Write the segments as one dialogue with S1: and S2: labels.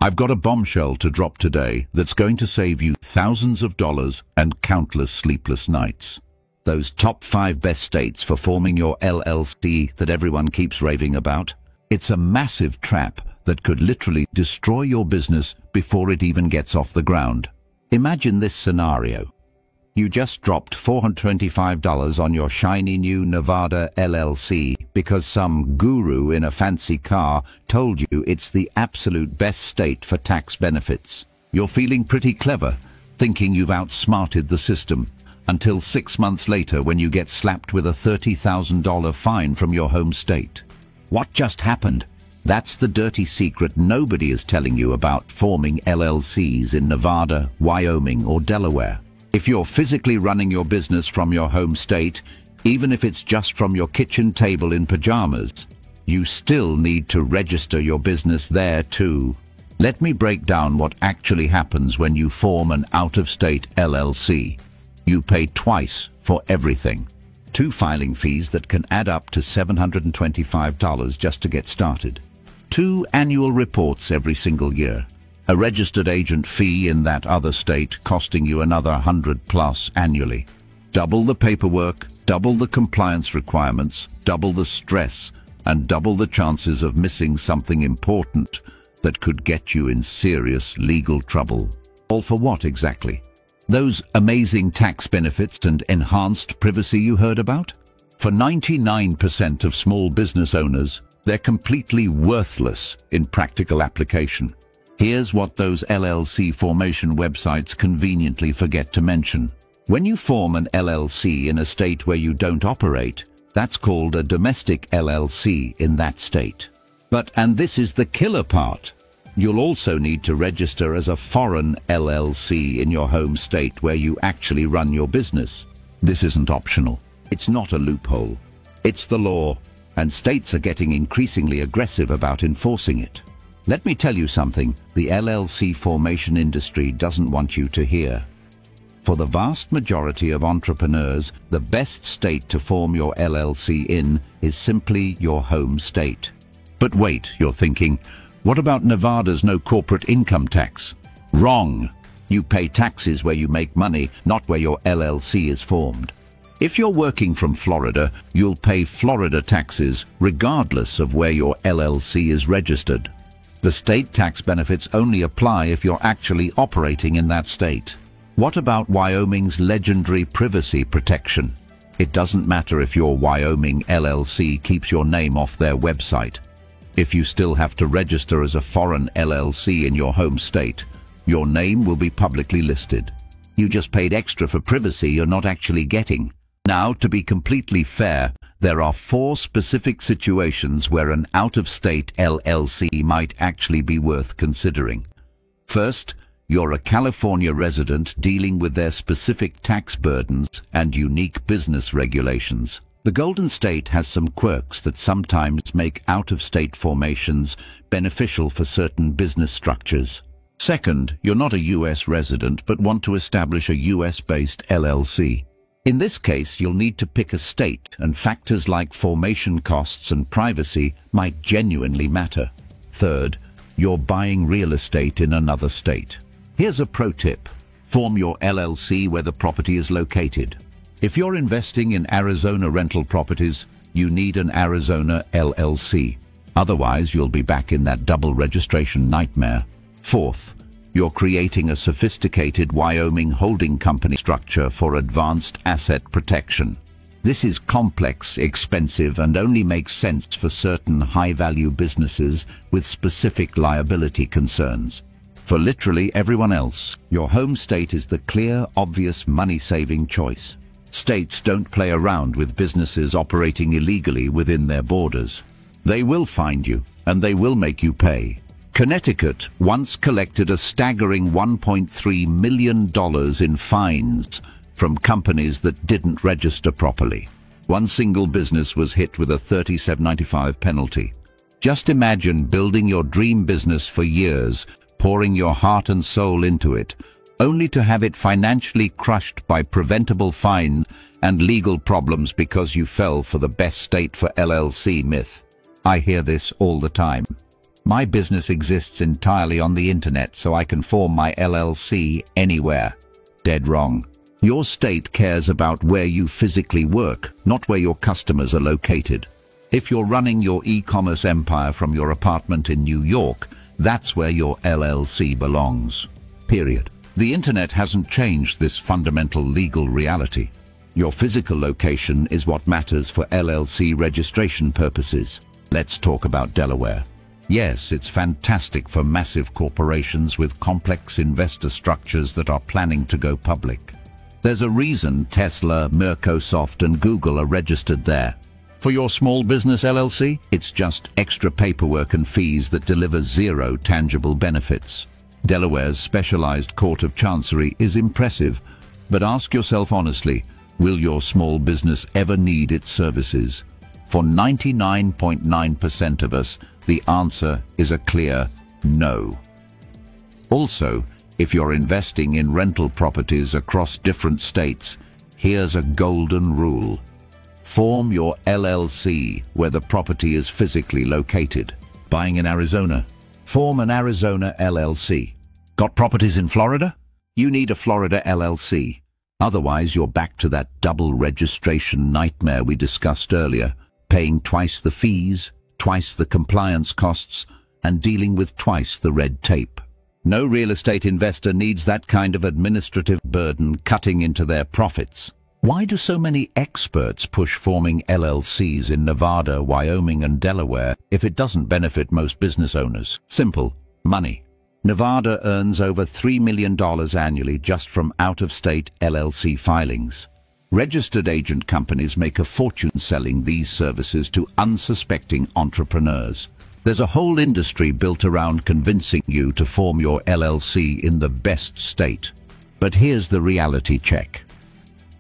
S1: I've got a bombshell to drop today that's going to save you thousands of dollars and countless sleepless nights. Those top 5 best states for forming your LLC that everyone keeps raving about. It's a massive trap that could literally destroy your business before it even gets off the ground. Imagine this scenario. You just dropped $425 on your shiny new Nevada LLC because some guru in a fancy car told you it's the absolute best state for tax benefits. You're feeling pretty clever, thinking you've outsmarted the system, until 6 months later when you get slapped with a $30,000 fine from your home state. What just happened? That's the dirty secret nobody is telling you about forming LLCs in Nevada, Wyoming, or Delaware. If you're physically running your business from your home state, even if it's just from your kitchen table in pajamas, you still need to register your business there too. Let me break down what actually happens when you form an out-of-state LLC. You pay twice for everything. 2 filing fees that can add up to $725 just to get started. 2 annual reports every single year. A registered agent fee in that other state costing you another $100+ annually. Double the paperwork, double the compliance requirements, double the stress, and double the chances of missing something important that could get you in serious legal trouble. All for what exactly? Those amazing tax benefits and enhanced privacy you heard about? For 99% of small business owners, they're completely worthless in practical application. Here's what those LLC formation websites conveniently forget to mention. When you form an LLC in a state where you don't operate, that's called a domestic LLC in that state. And this is the killer part, you'll also need to register as a foreign LLC in your home state where you actually run your business. This isn't optional. It's not a loophole. It's the law, and states are getting increasingly aggressive about enforcing it. Let me tell you something the LLC formation industry doesn't want you to hear. For the vast majority of entrepreneurs, the best state to form your LLC in is simply your home state. But wait, you're thinking, what about Nevada's no corporate income tax? Wrong. You pay taxes where you make money, not where your LLC is formed. If you're working from Florida, you'll pay Florida taxes regardless of where your LLC is registered. The state tax benefits only apply if you're actually operating in that state. What about Wyoming's legendary privacy protection? It doesn't matter if your Wyoming LLC keeps your name off their website. If you still have to register as a foreign LLC in your home state, your name will be publicly listed. You just paid extra for privacy you're not actually getting. Now, to be completely fair, there are 4 specific situations where an out-of-state LLC might actually be worth considering. First, you're a California resident dealing with their specific tax burdens and unique business regulations. The Golden State has some quirks that sometimes make out-of-state formations beneficial for certain business structures. Second, you're not a U.S. resident but want to establish a U.S.-based LLC. In this case, you'll need to pick a state, and factors like formation costs and privacy might genuinely matter. Third, you're buying real estate in another state. Here's a pro tip. Form your LLC where the property is located. If you're investing in Arizona rental properties, you need an Arizona LLC. Otherwise, you'll be back in that double registration nightmare. Fourth, you're creating a sophisticated Wyoming holding company structure for advanced asset protection. This is complex, expensive, and only makes sense for certain high-value businesses with specific liability concerns. For literally everyone else, your home state is the clear, obvious money-saving choice. States don't play around with businesses operating illegally within their borders. They will find you, and they will make you pay. Connecticut once collected a staggering $1.3 million in fines from companies that didn't register properly. One single business was hit with a $37.95 penalty. Just imagine building your dream business for years, pouring your heart and soul into it, only to have it financially crushed by preventable fines and legal problems because you fell for the best state for LLC myth. I hear this all the time. My business exists entirely on the internet, so I can form my LLC anywhere. Dead wrong. Your state cares about where you physically work, not where your customers are located. If you're running your e-commerce empire from your apartment in New York, that's where your LLC belongs. Period. The internet hasn't changed this fundamental legal reality. Your physical location is what matters for LLC registration purposes. Let's talk about Delaware. Yes, it's fantastic for massive corporations with complex investor structures that are planning to go public. There's a reason Tesla, Microsoft, and Google are registered there. For your small business LLC, it's just extra paperwork and fees that deliver zero tangible benefits. Delaware's specialized Court of Chancery is impressive, but ask yourself honestly, will your small business ever need its services? For 99.9% of us, the answer is a clear no. Also, if you're investing in rental properties across different states, here's a golden rule. Form your LLC where the property is physically located. Buying in Arizona? Form an Arizona LLC. Got properties in Florida? You need a Florida LLC. Otherwise, you're back to that double registration nightmare we discussed earlier, paying twice the fees, twice the compliance costs, and dealing with twice the red tape. No real estate investor needs that kind of administrative burden cutting into their profits. Why do so many experts push forming LLCs in Nevada, Wyoming, and Delaware if it doesn't benefit most business owners? Simple. Money. Nevada earns over $3 million annually just from out-of-state LLC filings. Registered agent companies make a fortune selling these services to unsuspecting entrepreneurs. There's a whole industry built around convincing you to form your LLC in the best state. But here's the reality check.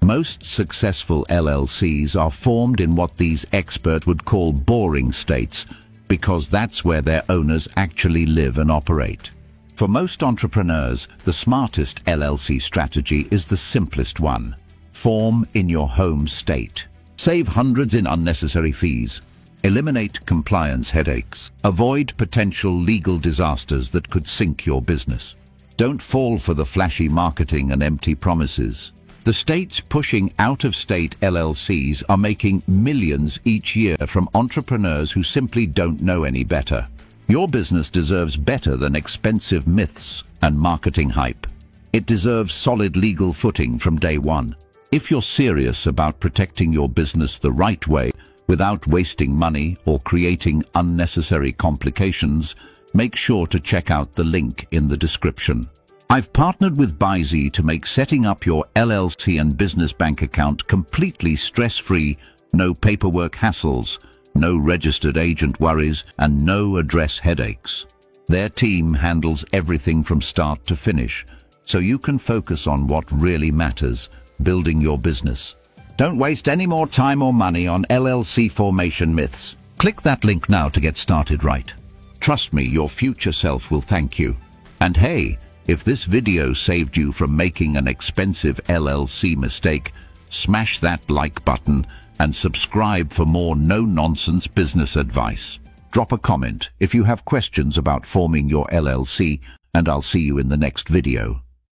S1: Most successful LLCs are formed in what these experts would call boring states, because that's where their owners actually live and operate. For most entrepreneurs, the smartest LLC strategy is the simplest one. Form in your home state. Save hundreds in unnecessary fees. Eliminate compliance headaches. Avoid potential legal disasters that could sink your business. Don't fall for the flashy marketing and empty promises. The states pushing out-of-state LLCs are making millions each year from entrepreneurs who simply don't know any better. Your business deserves better than expensive myths and marketing hype. It deserves solid legal footing from day one. If you're serious about protecting your business the right way, without wasting money or creating unnecessary complications, make sure to check out the link in the description. I've partnered with Bizy to make setting up your LLC and business bank account completely stress-free, no paperwork hassles, no registered agent worries, and no address headaches. Their team handles everything from start to finish, so you can focus on what really matters, building your business. Don't waste any more time or money on LLC formation myths. Click that link now to get started right. Trust me, your future self will thank you. And hey, if this video saved you from making an expensive LLC mistake, smash that like button and subscribe for more no-nonsense business advice. Drop a comment if you have questions about forming your LLC, and I'll see you in the next video.